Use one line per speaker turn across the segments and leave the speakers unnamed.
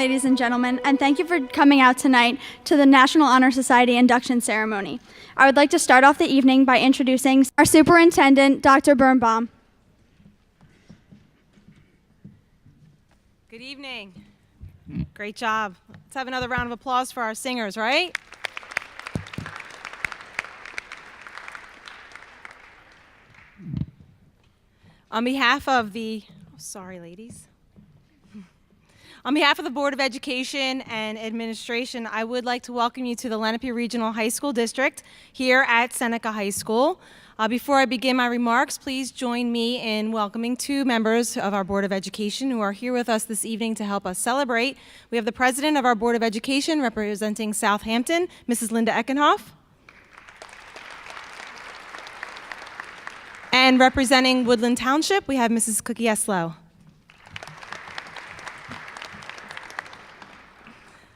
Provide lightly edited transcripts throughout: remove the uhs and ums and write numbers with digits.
ladies and gentlemen, and thank you for coming out tonight to the National Honor Society induction ceremony. I would like to start off the evening by introducing our superintendent, Dr. Birnbaum.
Good evening. Great job. Let's have another round of applause for our singers, right? On behalf of the, On behalf of the Board of Education and Administration, I would like to welcome you to the Lenape Regional High School District here at Seneca High School. Before I begin my remarks, please join me in welcoming two members of our Board of Education who are here with us this evening to help us celebrate. We have the President of our Board of Education representing Southampton, Mrs. Linda Eckenhoff. And representing Woodland Township, we have Mrs. Cookie Eslow.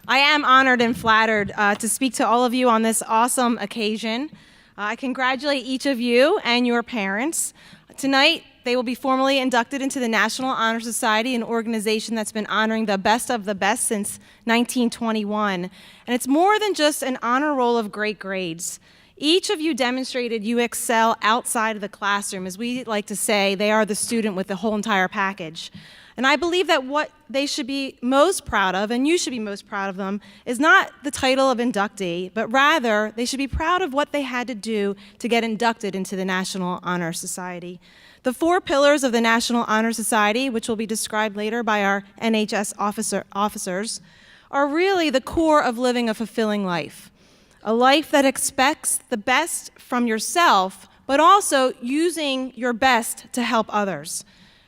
I am honored and flattered to speak to all of you on this awesome occasion. I congratulate each of you and your parents. Tonight, they will be formally inducted into the National Honor Society, an organization that's been honoring the best of the best since 1921. And it's more than just an honor roll of great grades. Each of you demonstrated you excel outside of the classroom. As we like to say, they are the student with the whole entire package. And I believe that what they should be most proud of, and you should be most proud of them, is not the title of inductee, but rather they should be proud of what they had to do to get inducted into the National Honor Society. The 4 pillars of the National Honor Society, which will be described later by our NHS officers, are really the core of living a fulfilling life. A life that expects the best from yourself, but also using your best to help others.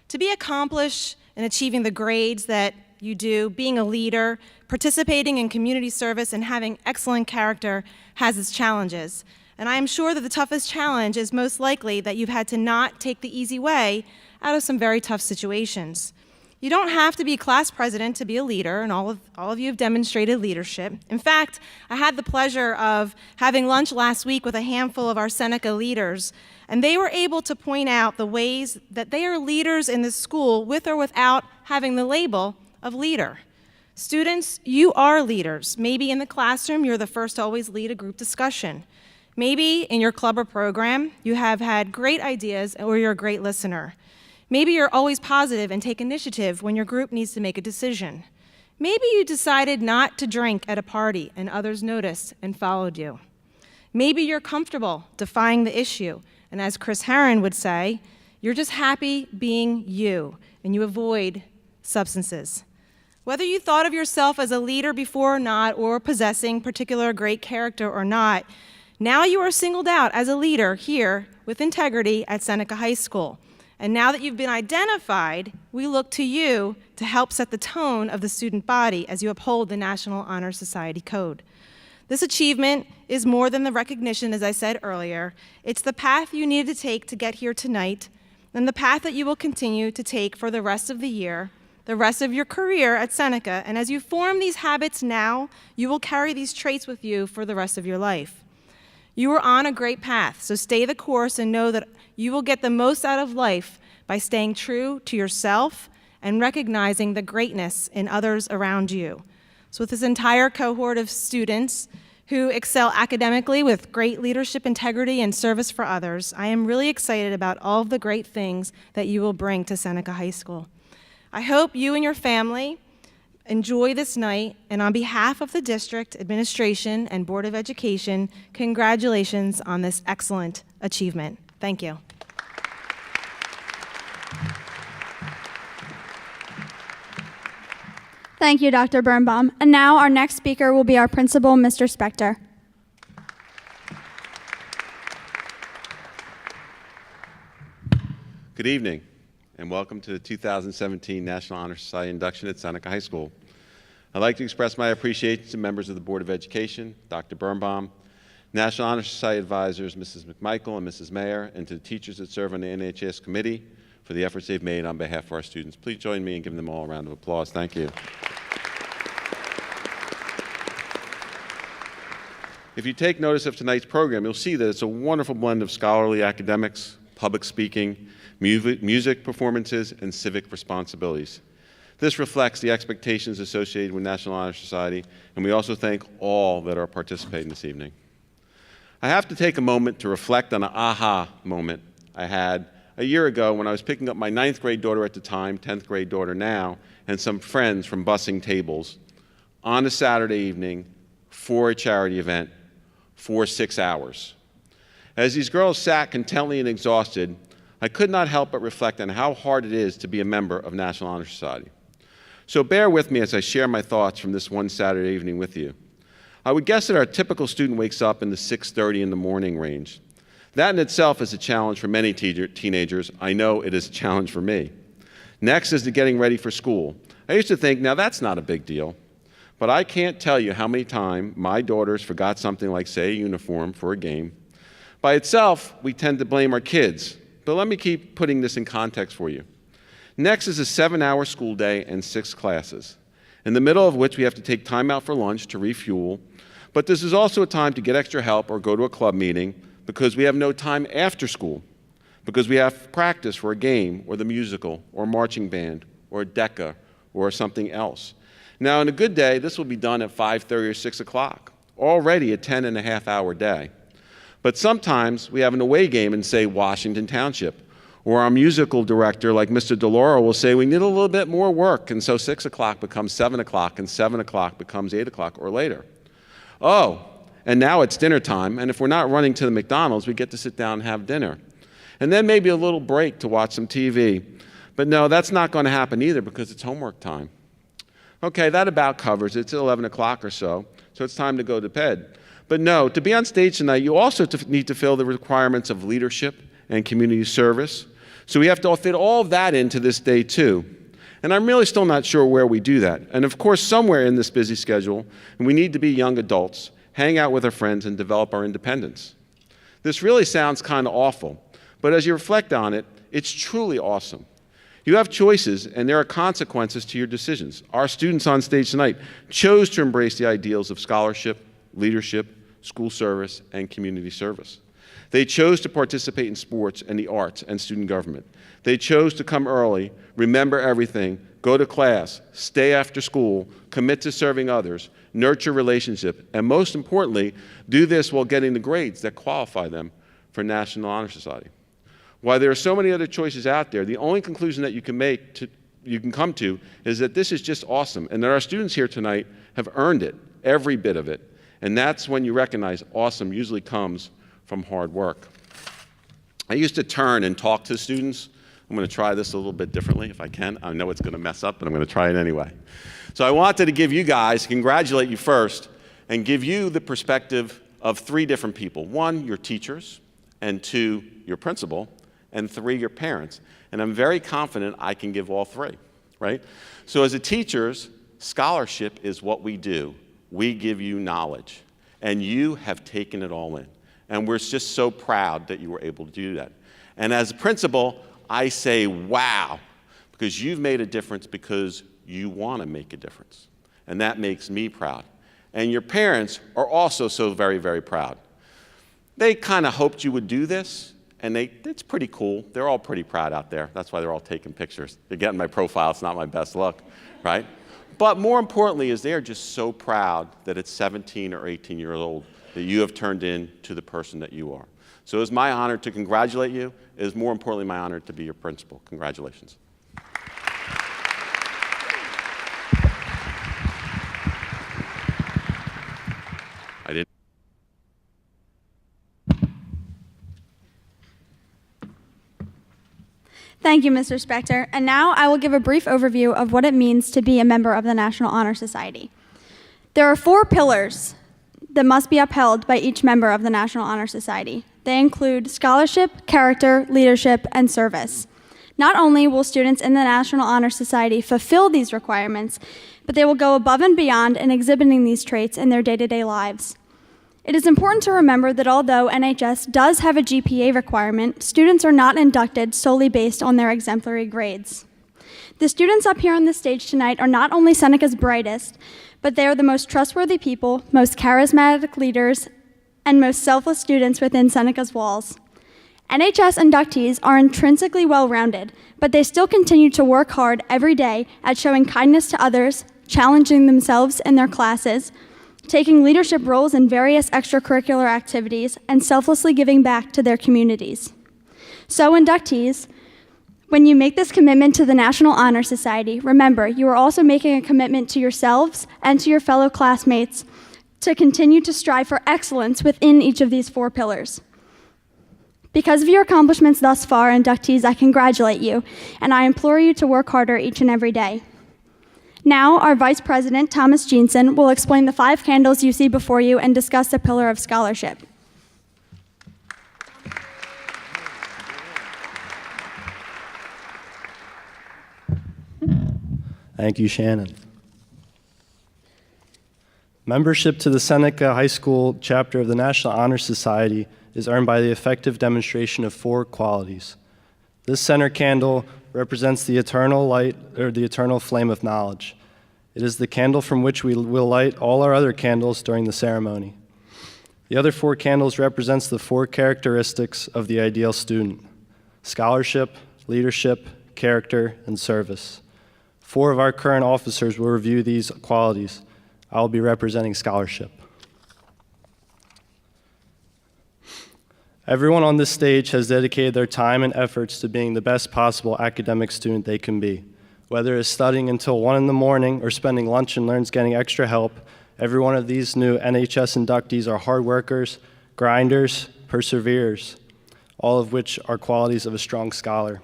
To be accomplished in achieving the grades that you do, being a leader, participating in community service, and having excellent character has its challenges. And I am sure that the toughest challenge is most likely that you've had to not take the easy way out of some very tough situations. You don't have to be class president to be a leader, and all of you have demonstrated leadership. In fact, I had the pleasure of having lunch last week with a handful of our Seneca leaders, and they were able to point out the ways that they are leaders in the school with or without having the label of leader. Students, you are leaders. Maybe in the classroom, you're the first to always lead a group discussion. Maybe in your club or program, you have had great ideas or you're a great listener. Maybe you're always positive and take initiative when your group needs to make a decision. Maybe you decided not to drink at a party and others noticed and followed you. Maybe you're comfortable defying the issue, and as Chris Herron would say, you're just happy being you, and you avoid substances. Whether you thought of yourself as a leader before or not, or possessing particular great character or not, now you are singled out as a leader here with integrity at Seneca High School. And now that you've been identified, we look to you to help set the tone of the student body as you uphold the National Honor Society Code. This achievement is more than the recognition, as I said earlier. It's the path you needed to take to get here tonight, and the path that you will continue to take for the rest of the year, the rest of your career at Seneca. And as you form these habits now, you will carry these traits with you for the rest of your life. You are on a great path, so stay the course and know that you will get the most out of life by staying true to yourself and recognizing the greatness in others around you. So with this entire cohort of students who excel academically with great leadership, integrity, and service for others, I am really excited about all of the great things that you will bring to Seneca High School. I hope you and your family enjoy this night, and on behalf of the district, administration, and Board of Education, congratulations on this excellent achievement. Thank you.
Thank you, Dr. Birnbaum. And now our next speaker will be our principal, Mr. Spektor.
Good evening, and welcome to the 2017 National Honor Society induction at Seneca High School. I'd like to express my appreciation to members of the Board of Education, Dr. Birnbaum, National Honor Society advisors, Mrs. McMichael and Mrs. Mayer, and to the teachers that serve on the NHS committee for the efforts they've made on behalf of our students. Please join me in giving them all a round of applause. Thank you. If you take notice of tonight's program, you'll see that it's a wonderful blend of scholarly academics, public speaking, music performances, and civic responsibilities. This reflects the expectations associated with National Honor Society, and we also thank all that are participating this evening. I have to take a moment to reflect on an aha moment I had a year ago when I was picking up my 9th grade daughter at the time, 10th grade daughter now, and some friends from bussing tables on a Saturday evening for a charity event for 6 hours. As these girls sat contently and exhausted, I could not help but reflect on how hard it is to be a member of National Honor Society. So bear with me as I share my thoughts from this one Saturday evening with you. I would guess that our typical student wakes up in the 6:30 in the morning range. That in itself is a challenge for many teenagers. I know it is a challenge for me. Next is the getting ready for school. I used to think, now that's not a big deal. But I can't tell you how many times my daughters forgot something like, say, a uniform for a game. By itself, we tend to blame our kids. But let me keep putting this in context for you. Next is a 7-hour school day and 6 classes, in the middle of which we have to take time out for lunch to refuel. But this is also a time to get extra help or go to a club meeting because we have no time after school, because we have practice for a game or the musical or marching band or a DECA or something else. Now, in a good day, this will be done at 5:30 or 6 o'clock, already a 10.5-hour day. But sometimes we have an away game in, say, Washington Township, or our musical director, like Mr. DeLauro, will say we need a little bit more work, and so 6 o'clock becomes 7 o'clock, and 7 o'clock becomes 8 o'clock or later. Oh, and now it's dinner time, and if we're not running to the McDonald's, we get to sit down and have dinner. And then maybe a little break to watch some TV. But no, that's not going to happen either because it's homework time. Okay, that about covers it. It's 11 o'clock or so it's time to go to bed. But no, to be on stage tonight, you also need to fill the requirements of leadership and community service. So we have to fit all of that into this day too. And I'm really still not sure where we do that. And of course, somewhere in this busy schedule, we need to be young adults, hang out with our friends, and develop our independence. This really sounds kind of awful, but as you reflect on it, it's truly awesome. You have choices, and there are consequences to your decisions. Our students on stage tonight chose to embrace the ideals of scholarship, leadership, school service, and community service. They chose to participate in sports and the arts and student government. They chose to come early, remember everything, go to class, stay after school, commit to serving others, nurture relationship, and most importantly, do this while getting the grades that qualify them for National Honor Society. While there are so many other choices out there, the only conclusion that you can come to is that this is just awesome, and that our students here tonight have earned it, every bit of it. And that's when you recognize awesome usually comes from hard work. I used to turn and talk to students. I'm going to try this a little bit differently if I can. I know it's going to mess up, but I'm going to try it anyway. So I wanted to give you guys, congratulate you first, and give you the perspective of 3 different people. 1, your teachers, and 2, your principal, and 3, your parents. And I'm very confident I can give all 3, right? So as a teachers, scholarship is what we do. We give you knowledge, and you have taken it all in. And we're just so proud that you were able to do that. And as a principal, I say, wow, because you've made a difference because you want to make a difference. And that makes me proud. And your parents are also so very, very proud. They kind of hoped you would do this, and it's pretty cool. They're all pretty proud out there. That's why they're all taking pictures. They're getting my profile. It's not my best look, right? But more importantly is they're just so proud that at 17 or 18 years old that you have turned into the person that you are. So it's my honor to congratulate you. It is more importantly my honor to be your principal. Congratulations. I didn't.
Thank you, Mr. Spektor. And now I will give a brief overview of what it means to be a member of the National Honor Society. There are 4 pillars that must be upheld by each member of the National Honor Society. They include scholarship, character, leadership, and service. Not only will students in the National Honor Society fulfill these requirements, but they will go above and beyond in exhibiting these traits in their day-to-day lives. It is important to remember that although NHS does have a GPA requirement, students are not inducted solely based on their exemplary grades. The students up here on the stage tonight are not only Seneca's brightest, but they are the most trustworthy people, most charismatic leaders, and most selfless students within Seneca's walls. NHS inductees are intrinsically well-rounded, but they still continue to work hard every day at showing kindness to others, challenging themselves in their classes, taking leadership roles in various extracurricular activities, and selflessly giving back to their communities. So, inductees, when you make this commitment to the National Honor Society, remember, you are also making a commitment to yourselves and to your fellow classmates to continue to strive for excellence within each of these 4 pillars. Because of your accomplishments thus far, inductees, I congratulate you, and I implore you to work harder each and every day. Now, our Vice President, Thomas Jeanson, will explain the 5 candles you see before you and discuss the pillar of scholarship.
Thank you, Shannon. Membership to the Seneca High School chapter of the National Honor Society is earned by the effective demonstration of 4 qualities. This center candle represents the eternal light, or the eternal flame of knowledge. It is the candle from which we will light all our other candles during the ceremony. The other 4 candles represents the 4 characteristics of the ideal student: scholarship, leadership, character, and service. 4 of our current officers will review these qualities. I will be representing scholarship. Everyone on this stage has dedicated their time and efforts to being the best possible academic student they can be. Whether it's studying until 1 in the morning or spending lunch and learns getting extra help, every one of these new NHS inductees are hard workers, grinders, perseverers, all of which are qualities of a strong scholar.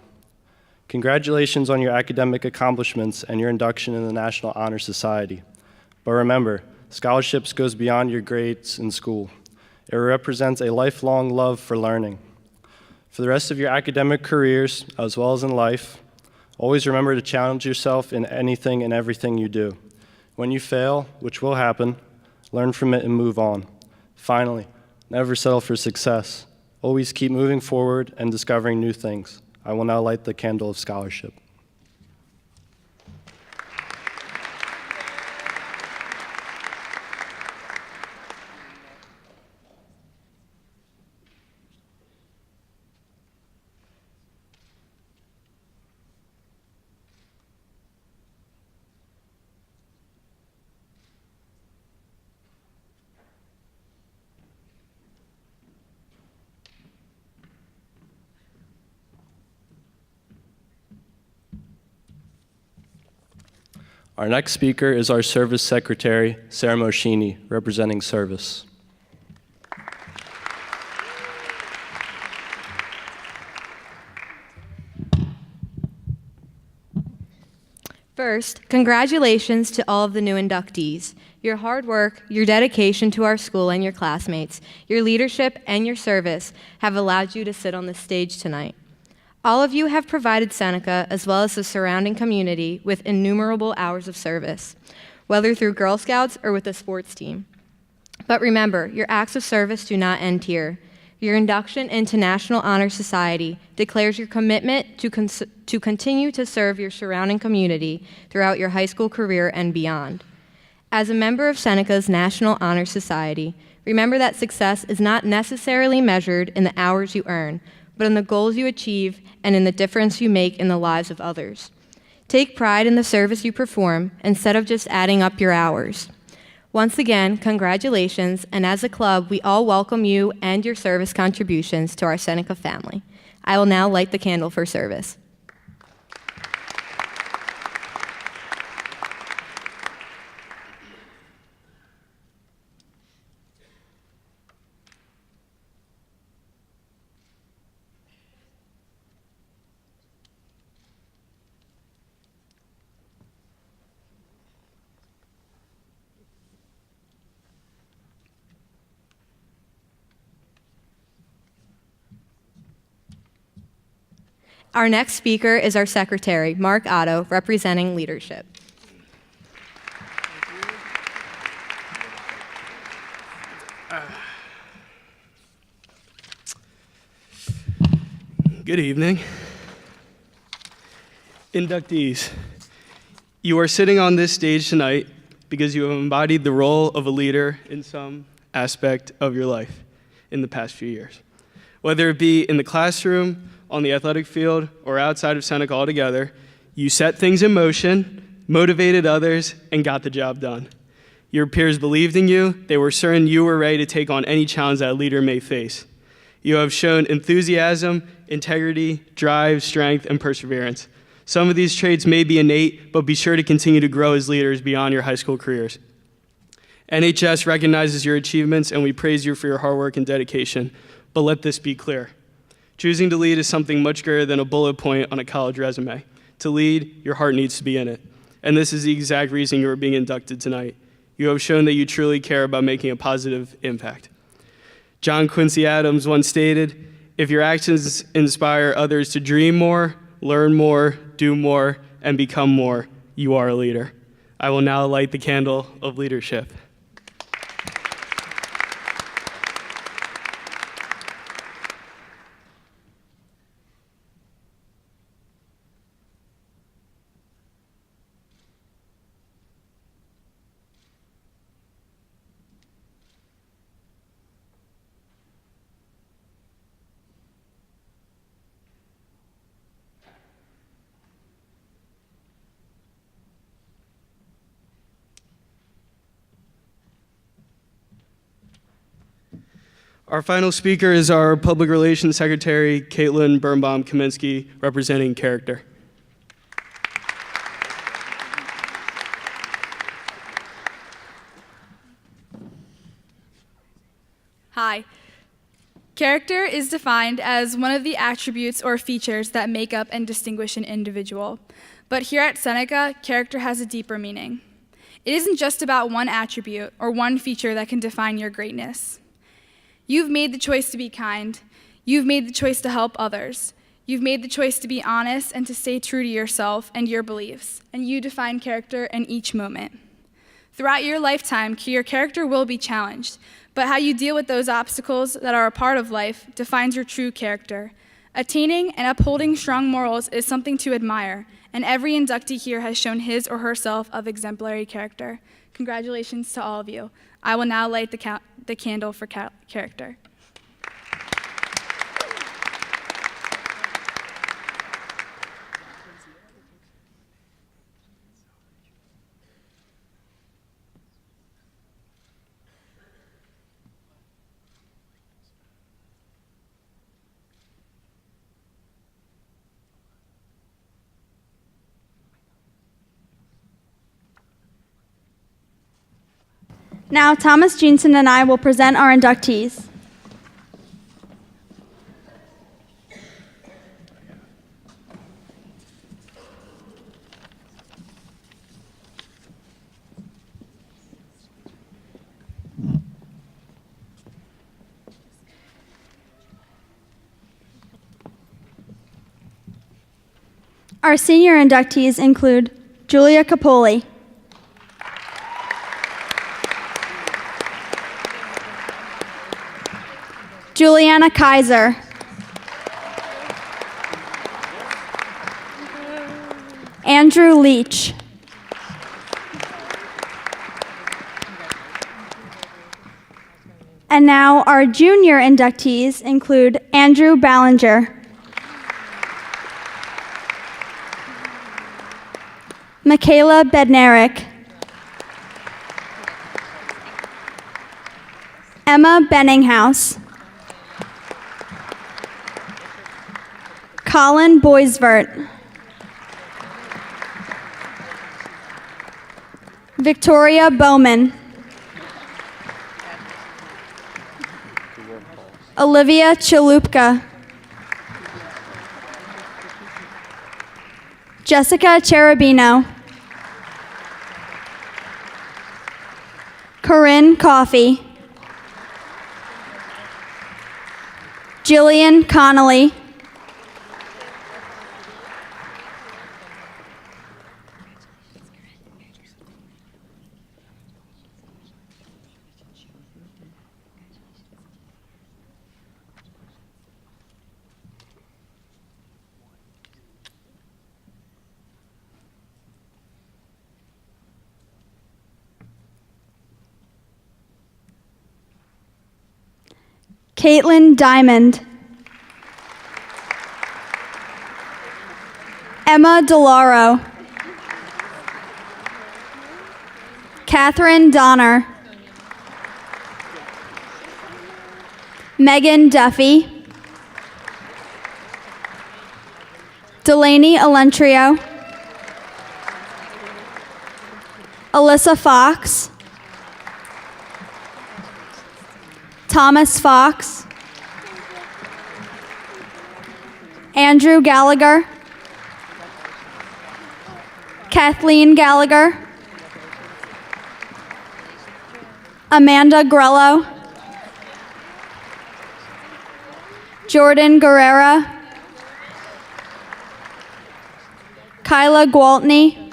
Congratulations on your academic accomplishments and your induction in the National Honor Society. But remember, scholarships goes beyond your grades in school. It represents a lifelong love for learning. For the rest of your academic careers, as well as in life, always remember to challenge yourself in anything and everything you do. When you fail, which will happen, learn from it and move on. Finally, never settle for success. Always keep moving forward and discovering new things. I will now light the candle of scholarship. Our next speaker is our Service Secretary, Sarah Moschini, representing Service.
First, congratulations to all of the new inductees. Your hard work, your dedication to our school and your classmates, your leadership and your service have allowed you to sit on this stage tonight. All of you have provided Seneca, as well as the surrounding community, with innumerable hours of service, whether through Girl Scouts or with a sports team. But remember, your acts of service do not end here. Your induction into National Honor Society declares your commitment to continue to serve your surrounding community throughout your high school career and beyond. As a member of Seneca's National Honor Society, remember that success is not necessarily measured in the hours you earn, but in the goals you achieve and in the difference you make in the lives of others. Take pride in the service you perform instead of just adding up your hours. Once again, congratulations, and as a club, we all welcome you and your service contributions to our Seneca family. I will now light the candle for service. Our next speaker is our secretary, Mark Otto, representing leadership.
Good evening. Inductees, you are sitting on this stage tonight because you have embodied the role of a leader in some aspect of your life in the past few years. Whether it be in the classroom, on the athletic field, or outside of Seneca altogether, you set things in motion, motivated others, and got the job done. Your peers believed in you. They were certain you were ready to take on any challenge that a leader may face. You have shown enthusiasm, integrity, drive, strength, and perseverance. Some of these traits may be innate, but be sure to continue to grow as leaders beyond your high school careers. NHS recognizes your achievements, and we praise you for your hard work and dedication. But let this be clear. Choosing to lead is something much greater than a bullet point on a college resume. To lead, your heart needs to be in it. And this is the exact reason you are being inducted tonight. You have shown that you truly care about making a positive impact. John Quincy Adams once stated, "If your actions inspire others to dream more, learn more, do more, and become more, you are a leader." I will now light the candle of leadership. Our final speaker is our Public Relations Secretary, Caitlin Birnbaum-Kaminsky, representing Character.
Hi. Character is defined as one of the attributes or features that make up and distinguish an individual. But here at Seneca, character has a deeper meaning. It isn't just about one attribute or one feature that can define your greatness. You've made the choice to be kind. You've made the choice to help others. You've made the choice to be honest and to stay true to yourself and your beliefs, and you define character in each moment. Throughout your lifetime, your character will be challenged, but how you deal with those obstacles that are a part of life defines your true character. Attaining and upholding strong morals is something to admire, and every inductee here has shown his or herself of exemplary character. Congratulations to all of you. I will now light the candle for character.
Now, Thomas Jeanson and I will present our inductees. Our senior inductees include Julia Capoli, Juliana Kaiser, Andrew Leach, and now our junior inductees include Andrew Ballinger, Michaela Bednarik, Emma Benninghaus, Colin Boisvert, Victoria Bowman, Olivia Chalupka, Jessica Cherubino, Corinne Coffey, Jillian Connolly, Caitlin Diamond, Emma DeLauro. Catherine Donner. Megan Duffy. Delaney Alentrio. Alyssa Fox. Thomas Fox. Andrew Gallagher. Kathleen Gallagher. Amanda Grello. Jordan Guerrera. Kyla Gwaltney.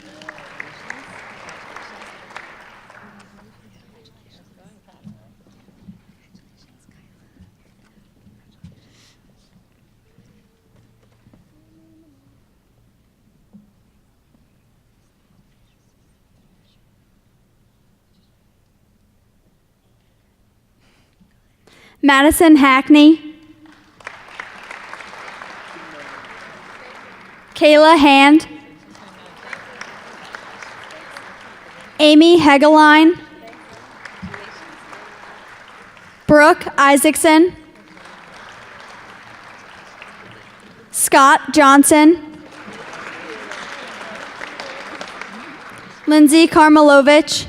Madison Hackney. Kayla Hand. Amy Hegeline. Brooke Isaacson. Scott Johnson. Lindsay Karmelovich.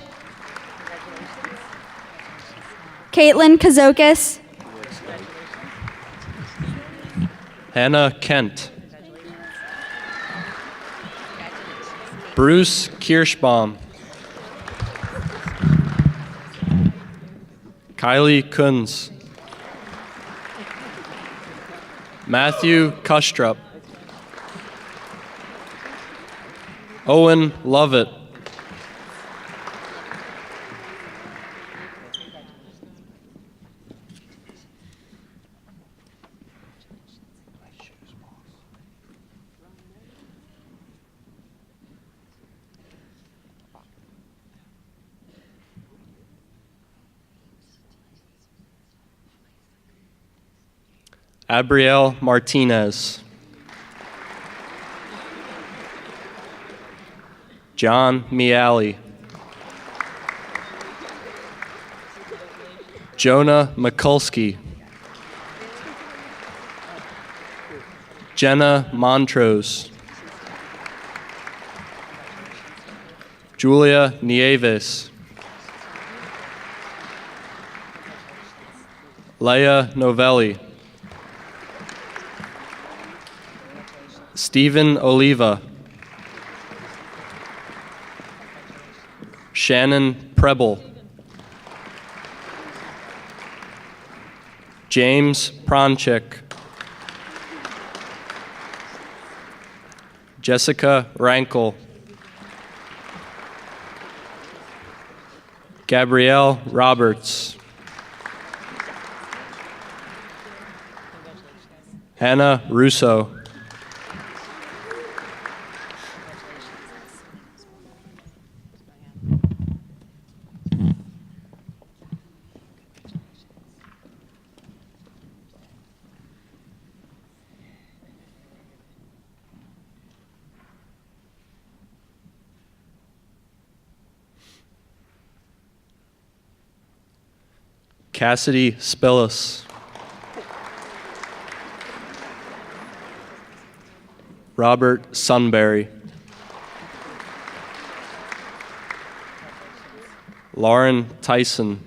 Caitlin Kazokis.
Hannah Kent. Bruce Kirschbaum. Kylie Kunz. Matthew Kustrup. Owen Lovett. Abrielle Martinez. John Miali. Jonah Mikulski. Jenna Montrose. Julia Nieves. Leia Novelli. Stephen Oliva. Shannon Preble. James Pronchik. Jessica Rankel. Gabrielle Roberts. Hannah Russo. Cassidy Spillis. Robert Sunbury. Lauren Tyson.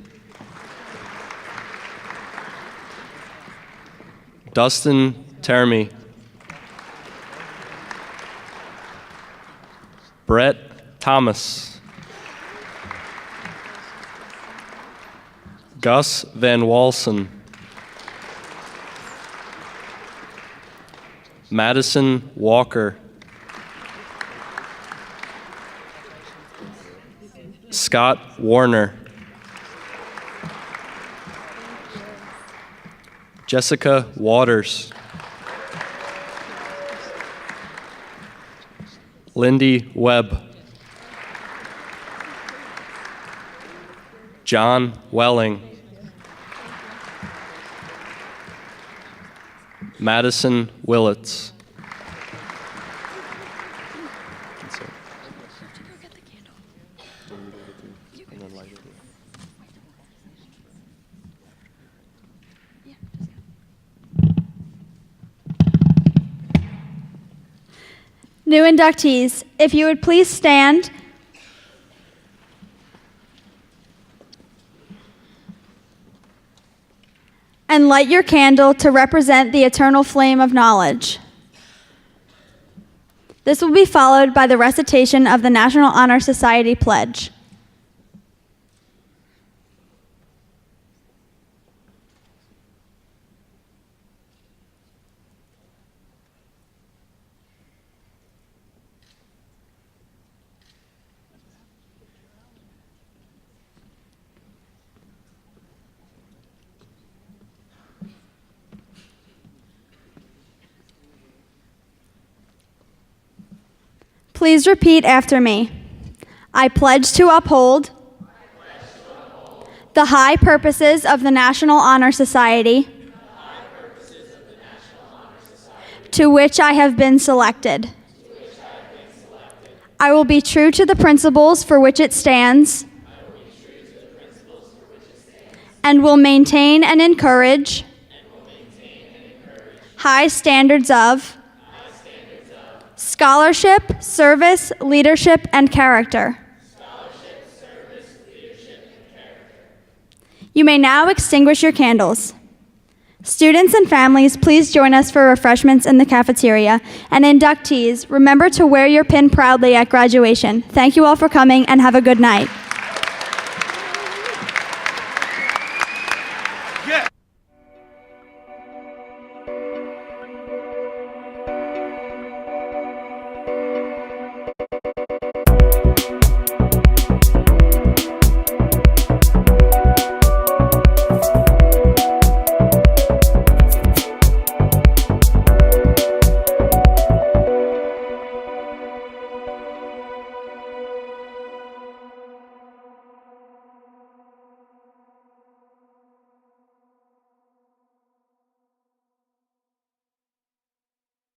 Dustin Termy. Brett Thomas. Gus Van Walsen. Madison Walker. Scott Warner. Jessica Waters. Lindy Webb. John Welling. Madison Willits.
New inductees, if you would please stand. And light your candle to represent the eternal flame of knowledge. This will be followed by the recitation of the National Honor Society Pledge. Please repeat after me. I pledge to uphold the high purposes of the National Honor Society to which I have been selected. I will be true to the principles for which it stands and will maintain and encourage high standards of scholarship, service, leadership, and character. You may now extinguish your candles. Students and families, please join us for refreshments in the cafeteria. And inductees, remember to wear your pin proudly at graduation. Thank you all for coming and have a good night.